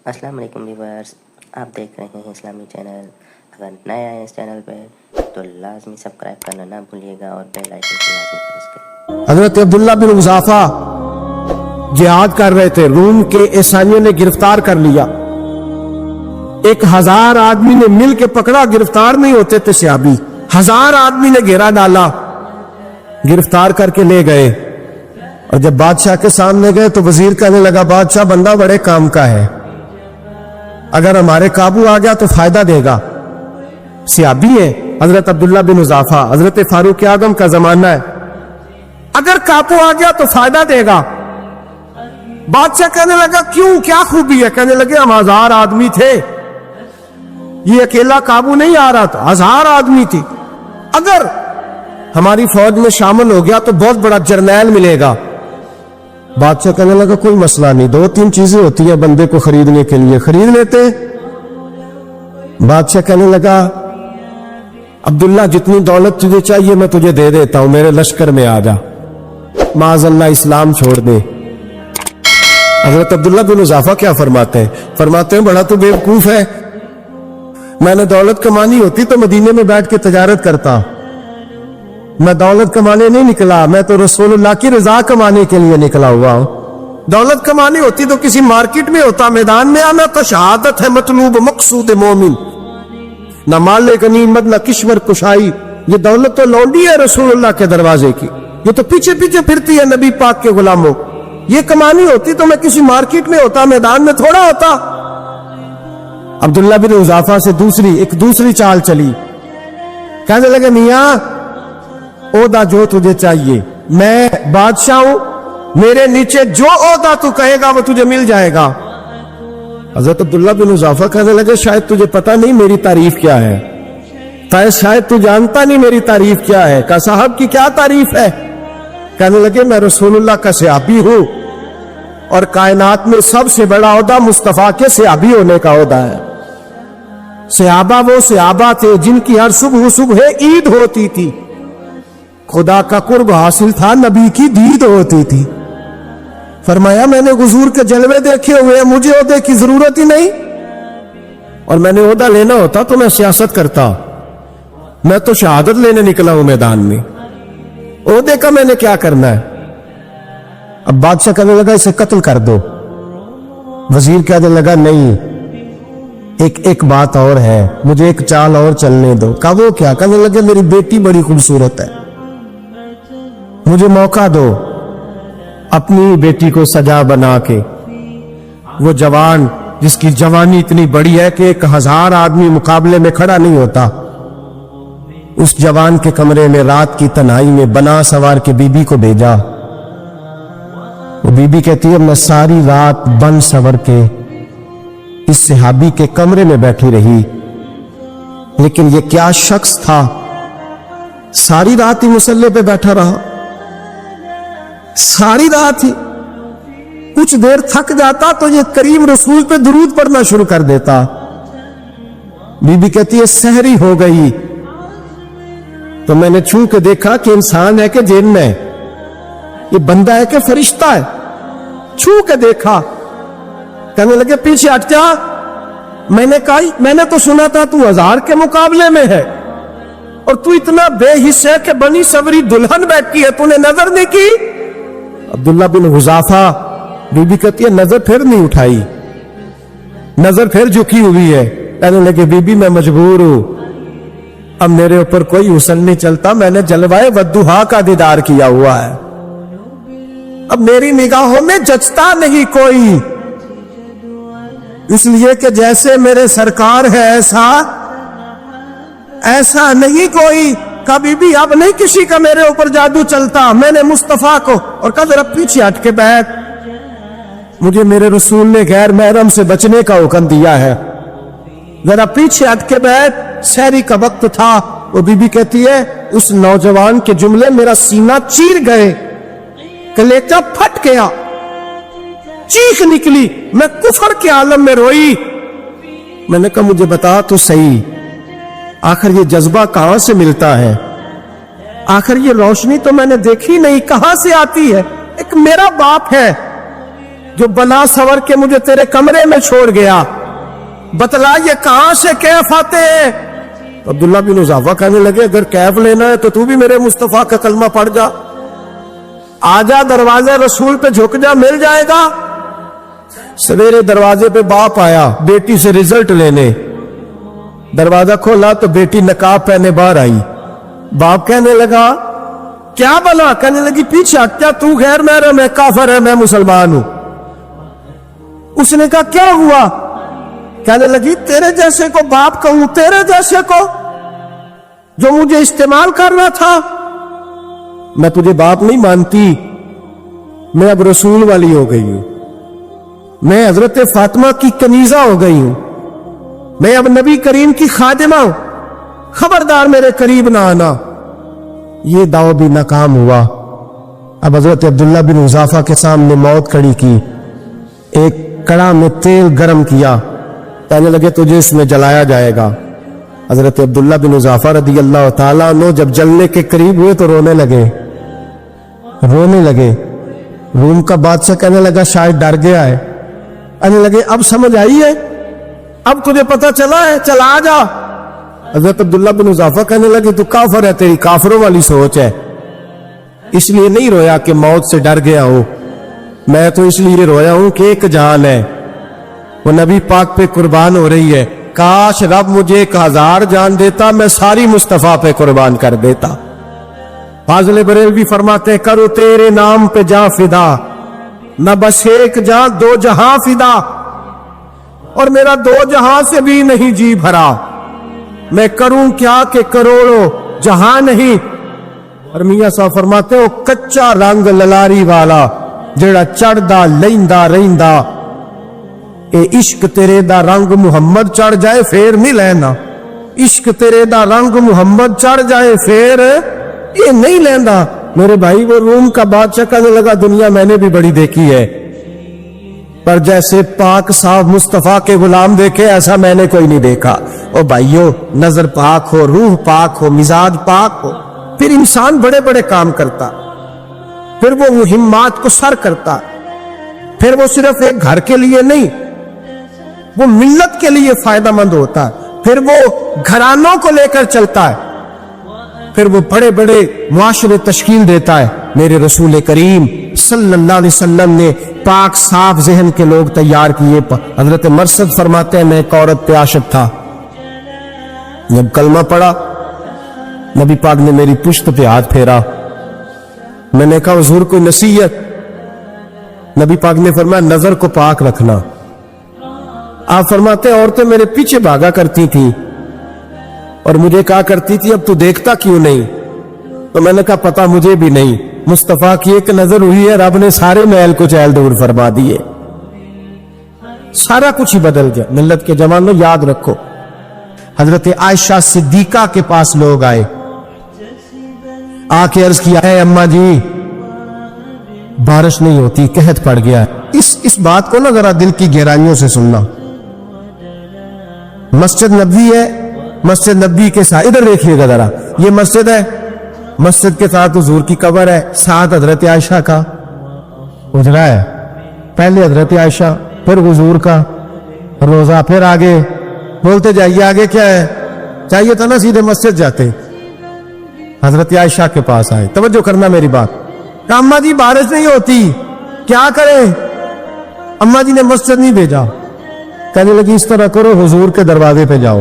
السلام علیکم ویورز، آپ دیکھ رہے ہیں اسلامی چینل۔ اگر نئے آئے اس چینل پہ تو لازمی سبسکرائب کرنا نہ بھولیے گا اور بیل آئیکن کو لازمی پریس کریں۔ حضرت عبداللہ بن حذافہ جہاد کر رہے تھے، روم کے عیسائیوں نے گرفتار کر لیا۔ 1000 آدمی نے مل کے پکڑا، گرفتار نہیں ہوتے تھے صحابی۔ 1000 آدمی نے گھیرا ڈالا، گرفتار کر کے لے گئے۔ اور جب بادشاہ کے سامنے گئے تو وزیر کہنے لگا، بادشاہ بندہ بڑے کام کا ہے، اگر ہمارے قابو آ گیا تو فائدہ دے گا۔ صحابی ہے حضرت عبداللہ بن حذافہ، حضرت فاروق اعظم کا زمانہ ہے، اگر قابو آ گیا تو فائدہ دے گا۔ بادشاہ کہنے لگا کیوں، کیا خوبی ہے؟ کہنے لگے ہم 1000 آدمی تھے، یہ اکیلا قابو نہیں آ رہا تھا، 1000 آدمی تھی، اگر ہماری فوج میں شامل ہو گیا تو بہت بڑا جرنیل ملے گا۔ بادشاہ کہنے لگا کوئی مسئلہ نہیں، 2-3 چیزیں ہوتی ہیں بندے کو خریدنے کے لیے، خرید لیتے۔ بادشاہ کہنے لگا عبداللہ جتنی دولت تجھے چاہیے میں تجھے دے دیتا ہوں، میرے لشکر میں آ جا، معاذ اللہ اسلام چھوڑ دے۔ حضرت عبداللہ بن حذافہ کیا فرماتے ہیں؟ فرماتے ہیں بڑا تو بیوقوف ہے، میں نے دولت کمانی ہوتی تو مدینے میں بیٹھ کے تجارت کرتا، میں دولت کمانے نہیں نکلا، میں تو رسول اللہ کی رضا کمانے کے لیے نکلا ہوا ہوں۔ دولت کمانی ہوتی تو کسی مارکیٹ میں ہوتا، میدان میں آنا تو شہادت ہے مطلوب مقصود مومن، نہ مال غنیمت نہ کشور کشائی، یہ دولت تو لونڈی ہے رسول اللہ کے دروازے کی، یہ تو پیچھے پیچھے پھرتی ہے نبی پاک کے غلاموں، یہ کمانی ہوتی تو میں کسی مارکیٹ میں ہوتا، میدان میں تھوڑا ہوتا۔ عبداللہ بن حذافہ سے دوسری چال چلی، کہنے لگے میاں عہدہ جو تجھے چاہیے، میں بادشاہ ہوں، میرے نیچے جو عہدہ تو کہے گا وہ تجھے مل جائے گا۔ حضرت عبداللہ بن حذافہ کہنے لگے شاید تجھے پتہ نہیں میری تعریف کیا ہے، شاید تو جانتا نہیں میری تعریف کیا ہے۔ کہا صاحب کی کیا تعریف ہے؟ کہنے لگے میں رسول اللہ کا صحابی ہوں، اور کائنات میں سب سے بڑا عہدہ مصطفیٰ کے صحابی ہونے کا عہدہ ہے۔ صحابہ وہ صحابہ تھے جن کی ہر صبح عید ہوتی تھی، خدا کا قرب حاصل تھا، نبی کی دید ہوتی تھی۔ فرمایا میں نے حضور کے جلوے دیکھے ہوئے، مجھے عہدے کی ضرورت ہی نہیں، اور میں نے عہدہ لینا ہوتا تو میں سیاست کرتا، میں تو شہادت لینے نکلا ہوں میدان میں، عہدے کا میں نے کیا کرنا ہے؟ اب بادشاہ کہنے لگا اسے قتل کر دو۔ وزیر کہنے لگا نہیں، ایک بات اور ہے، مجھے ایک چال اور چلنے دو۔ کہا وہ کیا؟ کہنے لگے میری بیٹی بڑی خوبصورت ہے، مجھے موقع دو، اپنی بیٹی کو سجا بنا کے، وہ جوان جس کی جوانی اتنی بڑی ہے کہ 1000 آدمی مقابلے میں کھڑا نہیں ہوتا، اس جوان کے کمرے میں رات کی تنہائی میں بنا سوار کے بی بی کو بھیجا۔ وہ بی بی کہتی ہے میں ساری رات بن سور کے اس صحابی کے کمرے میں بیٹھی رہی، لیکن یہ کیا شخص تھا، ساری رات ہی مصلے پہ بیٹھا رہا، ساری رات ہی، کچھ دیر تھک جاتا تو یہ کریم رسول پہ درود پڑھنا شروع کر دیتا۔ بی بی کہتی ہے سحری ہو گئی تو میں نے چھو کے دیکھا کہ انسان ہے کہ جن ہے، یہ بندہ ہے کہ فرشتہ ہے، چھو کے دیکھا۔ کہنے لگے پیچھے ہٹ جا۔ میں نے کہا میں نے تو سنا تھا تو 1000 کے مقابلے میں ہے، اور تو اتنا بے حس ہے کہ بنی سوری دلہن بیٹھی ہے، تو نے نظر نہیں کی؟ عبداللہ بن حذافہ، بی بی کہتی ہے نظر پھر نہیں اٹھائی، نظر پھر جھکی ہوئی ہے۔ کہنے لگے بی بی میں مجبور ہوں، اب میرے اوپر کوئی حسن نہیں چلتا، میں نے جلوائے والضحیٰ کا دیدار کیا ہوا ہے، اب میری نگاہوں میں جچتا نہیں کوئی، اس لیے کہ جیسے میرے سرکار ہے ایسا نہیں کوئی، کبھی بھی اب نہیں کسی کا میرے اوپر جادو چلتا، میں نے مصطفیٰ کو، اور کہا ذرا پیچھے ہٹ کے بیٹھ، مجھے میرے رسول نے غیر محرم سے بچنے کا حکم دیا ہے، ذرا پیچھے ہٹ کے بیٹھ۔ سحری کا وقت تھا، وہ بی بی کہتی ہے اس نوجوان کے جملے میرا سینہ چیر گئے، کلیجہ پھٹ گیا، چیخ نکلی، میں کفر کے عالم میں روئی۔ میں نے کہا مجھے بتا تو صحیح، آخر یہ جذبہ کہاں سے ملتا ہے، آخر یہ روشنی تو میں نے دیکھی نہیں، کہاں سے آتی ہے؟ ایک میرا باپ ہے جو बना सवर के मुझे तेरे कमरे में छोड़ गया, बतला ये कहां से कैफ आते हैं। तो अब्दुल्ला बिन उज़ाफा कहने लगे अगर कैफ लेना है तो तू भी मेरे मुस्तफा का कलमा पढ़ जा, आजा दरवाजे रसूल पे झुक जा, मिल जाएगा। सवेरे दरवाजे पे बाप आया बेटी से रिजल्ट लेने, दरवाजा खोला तो बेटी नकाब पहने बाहर आई। बाप कहने लगा क्या बना, कहने लगी पीछे हट, क्या तू गैर महरम है, काफिर है, मैं मुसलमान हूं। उसने कहा क्या हुआ, कहने लगी तेरे जैसे को बाप कहूं, तेरे जैसे को जो मुझे इस्तेमाल कर रहा था, मैं तुझे बाप नहीं मानती, मैं अब रसूल वाली हो गई हूं, मैं हजरत फातिमा की कनीजा हो गई हूं, मैं अब नबी करीम की खादिमा हूं, खबरदार मेरे करीब ना आना। ये दाव भी नाकाम हुआ। अब हजरत अब्दुल्ला बिन उज़ाफा के सामने मौत खड़ी की, एक कड़ा में तेल गरम किया, कहने लगे तुझे इसमें जलाया जाएगा। हजरत अब्दुल्ला बिन उज़ाफा रदी अल्लाह ताला अन्हु जब जलने के करीब हुए तो रोने लगे। रूम का बादशाह कहने लगा शायद डर गया है, कहने लगे अब समझ आई है, अब तुझे पता चला है, चला आ जा। हजरत अब्दुल्ला बिन उज़ाफा कहने लगे तू काफिर है, तेरी काफिरों वाली सोच है, इसलिए नहीं रोया कि मौत से डर गया हो, मैं तो इसलिए रोया हूं कि एक जान है वो नबी पाक पे कुर्बान हो रही है, काश रब मुझे 1000 जान देता, मैं सारी मुस्तफा पे कुर्बान कर देता। फाज़िल बरेलवी फरमाते हैं करो तेरे नाम पे जा फिदा, न बस एक जा दो जहां फिदा, और मेरा 2 जहां से भी नहीं जी भरा, मैं करूं क्या कि करोड़ों जहां नहीं। और मियां साहब फरमाते हो कच्चा रंग ललारी वाला जेड़ा चढ़दा लैंदा रहिंदा, ए इश्क तेरे दा रंग मुहम्मद चढ़ जाए फेर नहीं लेना, इश्क तेरे दा रंग मुहम्मद चढ़ जाए फेर ये नहीं लेंदा। मेरे भाई वो रूम का बादशाह कहने लगा दुनिया मैंने भी बड़ी देखी है, पर जैसे पाक साहब मुस्तफा के गुलाम देखे ऐसा मैंने कोई नहीं देखा। ओ भाइयों नजर पाक हो, रूह पाक हो, मिजाज पाक हो, फिर इंसान बड़े बड़े काम करता, फिर वो मुहिम्मात को सर करता, फिर वो सिर्फ एक घर के लिए नहीं वो मिल्लत के लिए फायदेमंद होता है, फिर वो घरानों को लेकर चलता है, फिर वो बड़े बड़े मुआशरे तश्कील देता है। मेरे रसूल करीम सल्लल्लाहु अलैहि वसल्लम ने पाक साफ जहन के लोग तैयार किए। हजरत मरसद फरमाते हैं मैं एक औरत पे आशिक था, जब कलमा पढ़ा नबी पाक ने मेरी पुश्त पे हाथ फेरा, मैंने कहा हुजूर कोई नसीहत, नबी पाक ने फरमाया नजर को पाक रखना। आप फरमाते औरतें मेरे पीछे भागा करती थी और मुझे कहा करती थी अब तू देखता क्यों नहीं, तो मैंने कहा पता मुझे भी नहीं, मुस्तफा की एक नजर हुई है रब ने सारे मैल को चैल दूर फरमा दिए, सारा कुछ ही बदल गया। मिल्लत के जमानों याद रखो हजरत आयशा सिद्दीका के पास लोग आए, आके अर्ज किया है अम्मा जी बारिश नहीं होती, कहत पड़ गया। इस बात को ना जरा दिल की गहराइयों से सुनना। मस्जिद नबी है, मस्जिद नबी के साथ इधर देखिएगा जरा, ये मस्जिद है, मस्जिद के साथ हुजूर की कब्र है, साथ हजरत आयशा का उजरा है, पहले हजरत आयशा फिर हुजूर का रोजा, फिर आगे बोलते जाइए आगे क्या है, चाहिए था ना सीधे मस्जिद जाते। हजरत आयशा के पास आए, तवज्जो करना मेरी बात, अम्मा जी बारिश नहीं होती क्या करें, अम्मा जी ने मस्जिद नहीं भेजा, कहने लगी इस तरह करो हुजूर के दरवाजे पे जाओ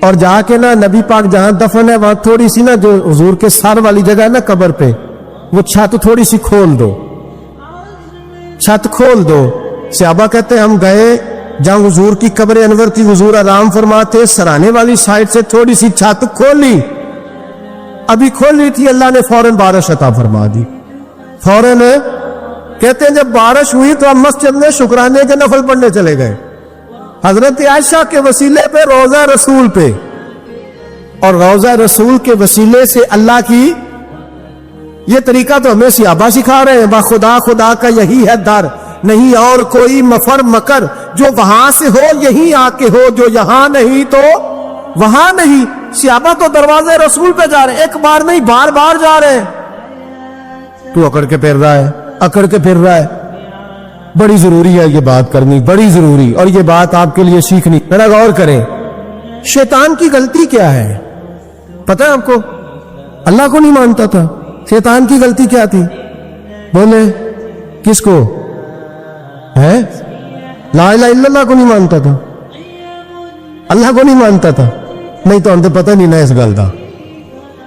और जाके ना नबी पाक जहां दफन है वहां थोड़ी सी ना जो हुजूर के सर वाली जगह है ना कब्र पे, वो छत थोड़ी सी खोल दो, छत खोल दो। सहाबा कहते हम गए जहां हुजूर की कब्र अनवर थी, हुजूर आराम फरमाते, सराने वाली साइड से थोड़ी सी छत खोली, अभी खोल रही थी अल्लाह ने फौरन बारिश अता फरमा दी, फौरन। कहते हैं जब बारिश हुई तो हम मस्जिद में शुक्राने के नफल पढ़ने चले गए, हजरत आयशा के वसीले पे रोजा रसूल पे, और रोजा रसूल के वसीले से अल्लाह की, ये तरीका तो हमें सहाबा सिखा रहे हैं, खुदा खुदा का यही है दर, नहीं और कोई मफर मकर, जो वहां से हो यहीं आके हो, जो यहां नहीं तो वहां नहीं। सहाबा तो दरवाजे रसूल पे जा रहे हैं, एक बार नहीं बार बार जा रहे हैं, तू अकड़ के फिर रहा है, अकड़ के फिर रहा है। बड़ी जरूरी है ये बात करनी, बड़ी जरूरी, और ये बात आपके लिए सीखनी। जरा गौर करें, शैतान की गलती क्या है पता है आपको? अल्लाह को नहीं मानता था। शैतान की गलती क्या थी? बोले किसको? है ला इलाहा इल्लल्लाह को नहीं मानता था, अल्लाह को नहीं मानता था। नहीं तो हमने पता नहीं ना इस गल का।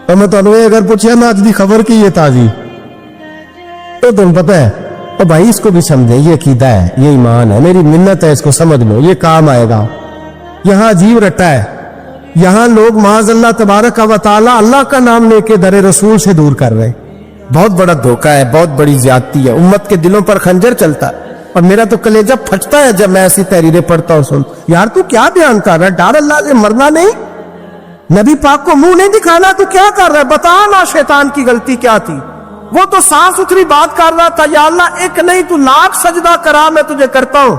और मैं तुहानू अगर पूछा ना अज की खबर की ये ताजी, तो तुम पता है, तो भाई इसको भी समझे, ये अकीदा है, ये ईमान है, मेरी मिन्नत है, इसको समझ लो, ये काम आएगा। यहां अजीब रटा है, यहां लोग माज़ अल्लाह तबारक व तआला अल्लाह का नाम लेके दरे रसूल से दूर कर रहे। बहुत बड़ा धोखा है, बहुत बड़ी ज्यादती है, उम्मत के दिलों पर खंजर चलता है। और मेरा तो कलेजा फटता है जब मैं ऐसी तहरीरें पढ़ता हूं। सुन यार, तू क्या बयान कर रहा है? डर अल्लाह से मरना नहीं, नबी पाक को मुंह नहीं दिखाना, तू क्या कर रहा है? बता ना शैतान की गलती क्या थी। वो तो साफ सुथरी बात कर रहा था, या अल्लाह एक नहीं तू लाख सजदा करा, मैं तुझे करता हूं।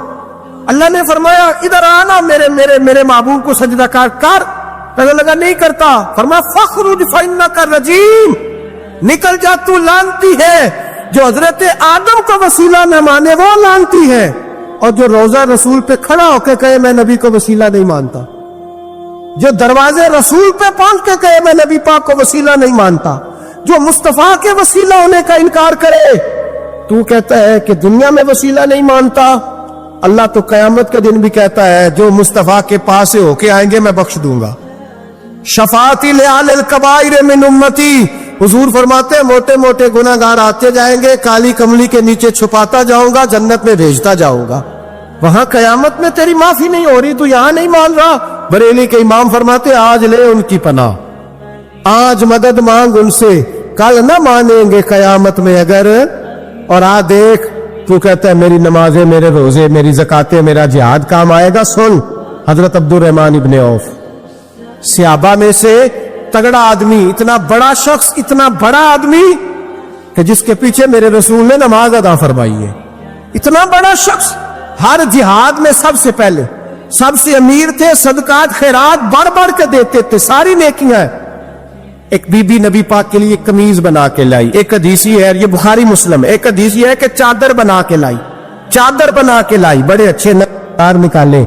अल्लाह ने फरमाया इधर आना, मेरे मेरे मेरे महबूब को सजदा कर। कहने लगा नहीं करता। फरमाया फखरुज फइन्नका रजीम, निकल जा, तू लानती है। जो हजरत आदम को वसीला न माने वो लानती है, और जो रोजा रसूल पे खड़ा होकर कहे मैं नबी को वसीला नहीं मानता, जो दरवाजे रसूल पे पहुंच के कहे मैं नबी पाक को वसीला नहीं मानता, जो मुस्तफा के वसीला होने का इनकार करे, तू कहता है कि दुनिया में वसीला नहीं मानता। अल्लाह तो कयामत के दिन भी कहता है जो मुस्तफा के पास से होके आएंगे मैं बख्श दूंगा। शफाती लियाल कबाइर मिन उम्मती, हुजूर फरमाते हैं मोटे मोटे गुनाहगार आते जाएंगे, काली कमली के नीचे छुपाता जाऊंगा, जन्नत में भेजता जाऊंगा। वहां कयामत में तेरी माफी नहीं हो रही, तू यहां नहीं मान रहा। बरेली के इमाम फरमाते आज ले उनकी पनाह, आज मदद मांग उनसे, कल न मानेंगे कयामत में अगर। और आ देख, तू कहता है मेरी नमाजें, मेरे रोजे, मेरी ज़कातें, मेरा जिहाद काम आएगा। सुन, हजरत अब्दुर रहमान इब्ने औफ, सहाबा में से तगड़ा आदमी, इतना बड़ा शख्स, इतना बड़ा आदमी कि जिसके पीछे मेरे रसूल ने नमाज अदा फरमाई है। इतना बड़ा शख्स, हर जिहाद में सबसे पहले, सबसे अमीर थे, सदकात खैरात बढ़ बढ़ के देते थे, सारी नेकियां। एक बीबी नबी पाक के लिए कमीज बना के लाई। एक हदीसी है, ये बुखारी मुस्लिम, एक हदीसी है कि चादर बना के लाई, चादर बना के लाई, बड़े अच्छे नकार निकाले,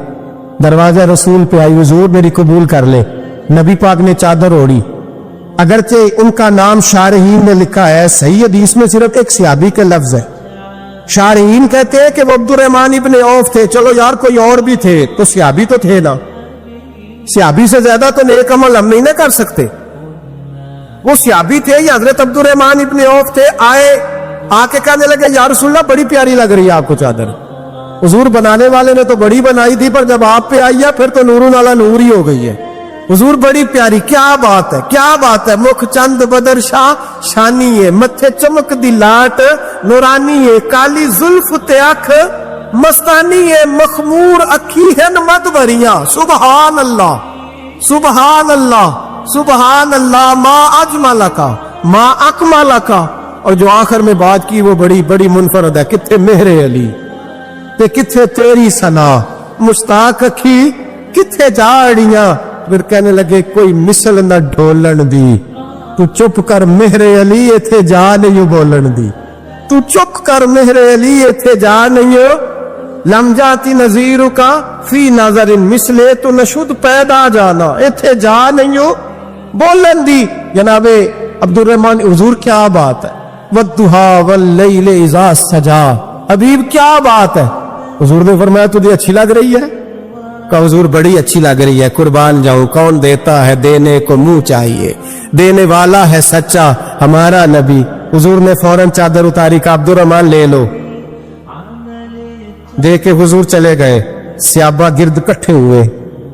दरवाजा रसूल पे आई, हुजूर मेरी कबूल कर ले। नबी पाक ने चादर ओढ़ी, अगरचे उनका नाम शारहीन ने लिखा है, सही हदीस में सिर्फ एक सहाबी के लफ्ज है। शारहीन कहते हैं कि वो अब्दुर रहमान इब्ने औफ थे। चलो यार कोई और भी थे तो सहाबी तो थे ना, सहाबी से ज्यादा तो नेक अमल हम नहीं ना कर सकते। वो सहाबी थे, ये हजरत अब्दुर रहमान इब्ने औफ थे। आए, आके कहने लगे या रसूलल्लाह बड़ी प्यारी लग रही है आपको चादर। हुजूर बनाने वाले ने तो बड़ी बनाई थी, पर जब आप पे आई है फिर तो नूरुन अला नूर ही हो गई है। हुजूर बड़ी प्यारी, क्या बात है, क्या बात है। मुख चंद बदर शाह शानी है, मत्थे चमक दी लाट नूरानी है, काली जुल्फ ते अख मस्तानी है, मखमूर अखी है मद भरियां। सुबहान अल्लाह, सुबहान अल्लाह, सुबहान अल्लाह। माँ अजमला का, माँ अकमला का। और जो आखिर में बात की वो बड़ी बड़ी मुनफरद है, किथे मेहरे अली ते किथे तेरी सना, मुश्ताक अखी किथे जाड़ियां। फिर कहने लगे कोई मिसल न ढोलन दी, तू चुप कर मेहरे अली इथे जा नहीं बोलन दी, तू चुप कर मेहरे अली इथे जा नहीं हो। लम जाती नजीर का फी नजरिन मिसले, तू नशुद पैदा जाना इथे जा नहीं हो बोलन दी। जनाबे अब्दुर रहमान, हुजूर क्या बात है, वद्दुहा वल्लैल इज़ा सजा, हबीब क्या बात है। हुजूर ने फरमाया तुझे अच्छी लग रही है? का हुजूर बड़ी अच्छी लग रही है, कुर्बान जाऊं, कौन देता है देने को मुंह चाहिए, देने वाला है सच्चा हमारा नबी। हुजूर ने फौरन चादर उतारी का अब्दुर रहमान ले लो, दे के हुजूर चले गए। सहाबा गिर्द इकट्ठे हुए,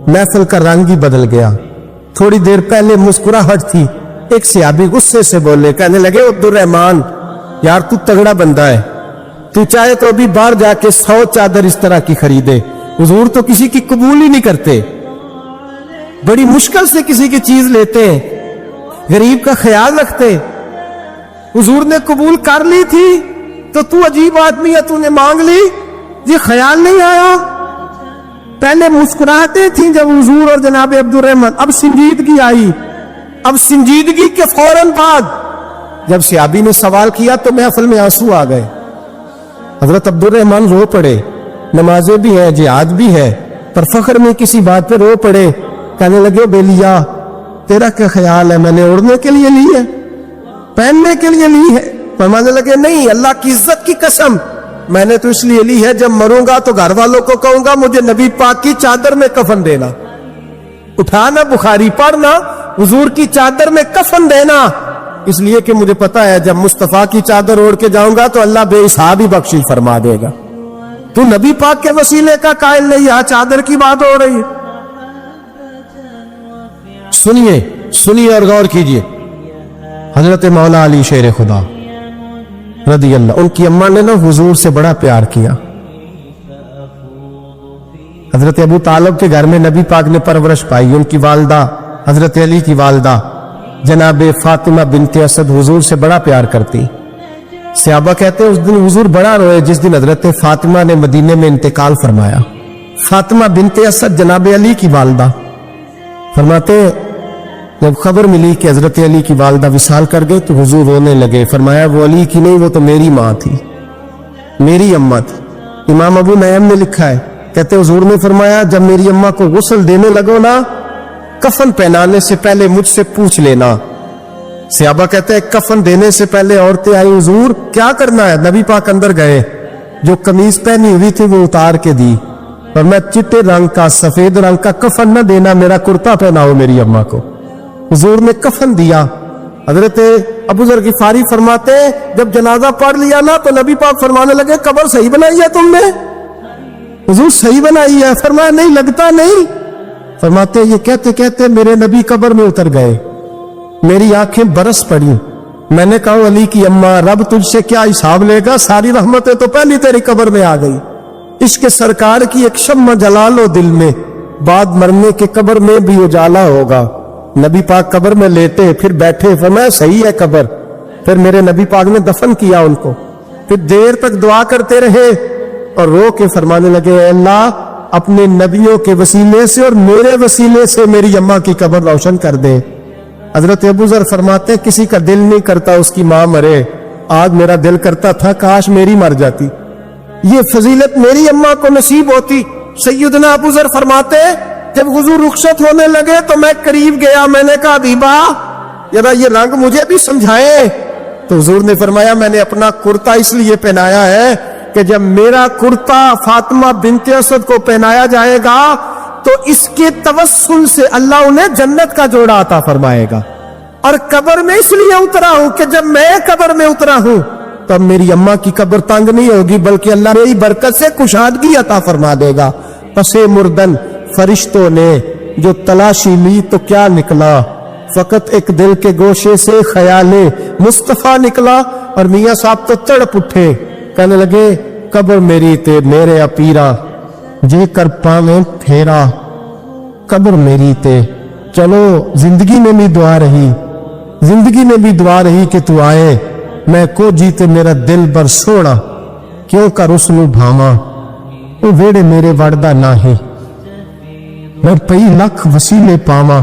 महफिल का रंग ही बदल गया। थोड़ी देर पहले मुस्कुराहट थी, एक सहाबी गुस्से से बोले, कहने लगे अब्दुर रहमान यार तू तगड़ा बंदा है, तू चाहे तो अभी बाहर जाके 100 चादर इस तरह की खरीदे, हुजूर तो किसी की कबूल ही नहीं करते, बड़ी मुश्किल से किसी की चीज लेते हैं, गरीब का ख्याल रखते। हुजूर ने कबूल कर ली थी तो तू अजीब आदमी है, तूने मांग ली, ये ख्याल नहीं आया। पहले मुस्कुराहटें थी जब हुजूर और जनाब अब्दुर रहमान, अब संजीदगी आई। अब संजीदगी के फौरन बाद जब सहाबी ने सवाल किया तो महफिल में आंसू आ गए। حضرت عبد الرحمن رو پڑے, نمازیں بھی ہیں, جہاد بھی ہے, پر فخر میں کسی بات پہ رو پڑے. کہنے لگے بیلیا تیرا کیا خیال ہے, میں نے اڑنے کے لیے لی ہے, پہننے کے لیے لی ہے؟ فرمانے لگے نہیں, اللہ کی عزت کی قسم, میں نے تو اس لیے لی ہے جب مروں گا تو گھر والوں کو کہوں گا مجھے نبی پاک کی چادر میں کفن دینا. اٹھانا بخاری پڑھنا, حضور کی چادر میں کفن دینا, اس لیے کہ مجھے پتا ہے جب مصطفیٰ کی چادر اوڑھ کے جاؤں گا تو اللہ بے حساب ہی بخشش فرما دے گا. تو نبی پاک کے وسیلے کا قائل نہیں, یہاں چادر کی بات ہو رہی ہے. سنیے اور غور کیجئے. حضرت مولا علی شیر خدا رضی اللہ, ان کی اماں نے نا حضور سے بڑا پیار کیا. حضرت ابو طالب کے گھر میں نبی پاک نے پرورش پائی. ان کی والدہ حضرت علی کی والدہ جناب فاطمہ بنت اسد حضور سے بڑا پیار کرتی. صحابہ کہتے ہیں اس دن حضور بڑا روئے جس دن حضرت فاطمہ نے مدینے میں انتقال فرمایا. فاطمہ بنت اسد جناب علی کی والدہ فرماتے جب خبر ملی کہ حضرت علی کی والدہ وصال کر گئے تو حضور رونے لگے. فرمایا وہ علی کی نہیں, وہ تو میری ماں تھی, میری اماں تھی. امام ابو نعیم نے لکھا ہے, کہتے حضور نے فرمایا جب میری اماں کو غسل دینے لگو نا, کفن پہنانے سے پہلے مجھ سے پوچھ لینا. صحابہ کہتے ہیں کفن دینے سے پہلے عورتیں آئی, حضور کیا کرنا ہے؟ نبی پاک اندر گئے, جو قمیض پہنی ہوئی تھی وہ اتار کے دی, اور میں چٹے رنگ کا سفید رنگ کا کفن نہ دینا, میرا کرتا پہناؤ میری اماں کو. حضور نے کفن دیا. حضرت ابو ذر غفاری فرماتے جب جنازہ پڑھ لیا نا تو نبی پاک فرمانے لگے قبر صحیح بنائی ہے تم نے؟ حضور صحیح بنائی ہے. فرمایا نہیں, لگتا نہیں. فرماتے یہ کہتے کہتے میرے نبی قبر میں اتر گئے, میری آنکھیں برس پڑی. میں نے کہا علی کی اماں رب تجھ سے کیا حساب لے گا, ساری رحمتیں تو پہلی تیری قبر میں آ گئی. عشق سرکار کی ایک شمع جلا لو دل میں, بعد مرنے کے قبر میں بھی اجالا ہوگا. نبی پاک قبر میں لیٹے پھر بیٹھے. فرمایا صحیح ہے قبر. پھر میرے نبی پاک نے دفن کیا ان کو. پھر دیر تک دعا کرتے رہے اور رو کے فرمانے لگے اے اللہ اپنے نبیوں کے وسیلے سے اور میرے وسیلے سے میری اماں کی قبر روشن کر دے. حضرت ابو ذر فرماتے کسی کا دل نہیں کرتا اس کی ماں مرے, آج میرا دل کرتا تھا کاش میری مر جاتی, یہ فضیلت میری اماں کو نصیب ہوتی. سیدنا ابو ذر فرماتے جب حضور رخصت ہونے لگے تو میں قریب گیا, میں نے کہا حبیبہ ذرا یہ رنگ مجھے بھی سمجھائے. تو حضور نے فرمایا میں نے اپنا کرتا اس لیے پہنایا ہے کہ جب میرا کرتا فاطمہ بنت اسد کو پہنایا جائے گا تو اس کے توسل سے اللہ انہیں جنت کا جوڑا عطا فرمائے گا. اور قبر میں اس لیے اترا ہوں کہ جب میں قبر میں اترا ہوں تب میری اماں کی قبر تنگ نہیں ہوگی, بلکہ اللہ میری برکت سے کشادگی عطا فرما دے گا. پس مردن فرشتوں نے جو تلاشی لی تو کیا نکلا, فقط ایک دل کے گوشے سے خیال مصطفیٰ نکلا. اور میاں صاحب تو تڑپ اٹھے, کہنے لگے قبر میری تے میرے اپیرا جے کر پاویں پھیرا, قبر میری تے. چلو زندگی میں بھی دعا رہی, زندگی میں بھی دعا رہی کہ تو آئے, میں کو جیتے میرا دل بر سوڑا, کیوں کر اس نو بھاواں او ویڑے میرے وڑدا ناہی, میں پئی لکھ وسیلے پاواں.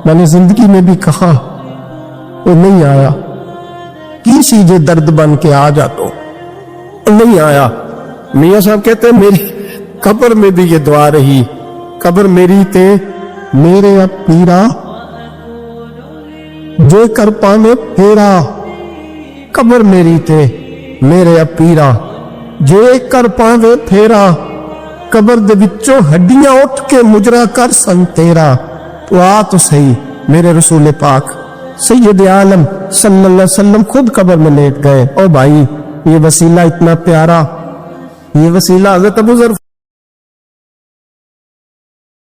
میں نے زندگی میں بھی کہا وہ نہیں آیا, کی سیجے درد بن کے آ جا تو نہیں آیا. میاں صاحب کہتے ہیں میری قبر میں بھی یہ دعا رہی, قبر میری تے میرے اب پیرا جو کر پانے پھیرا, قبر میری تے میرے اب پیرا جو کر پاوے پھیرا, قبر دے وچوں ہڈیاں اٹھ کے مجرا کر سن تیرا. تو آ تو صحیح میرے رسول پاک سید عالم صلی اللہ علیہ وسلم خود قبر میں لیٹ گئے. او بھائی یہ وسیلہ اتنا پیارا, یہ وسیلہ حضرت ابو ذر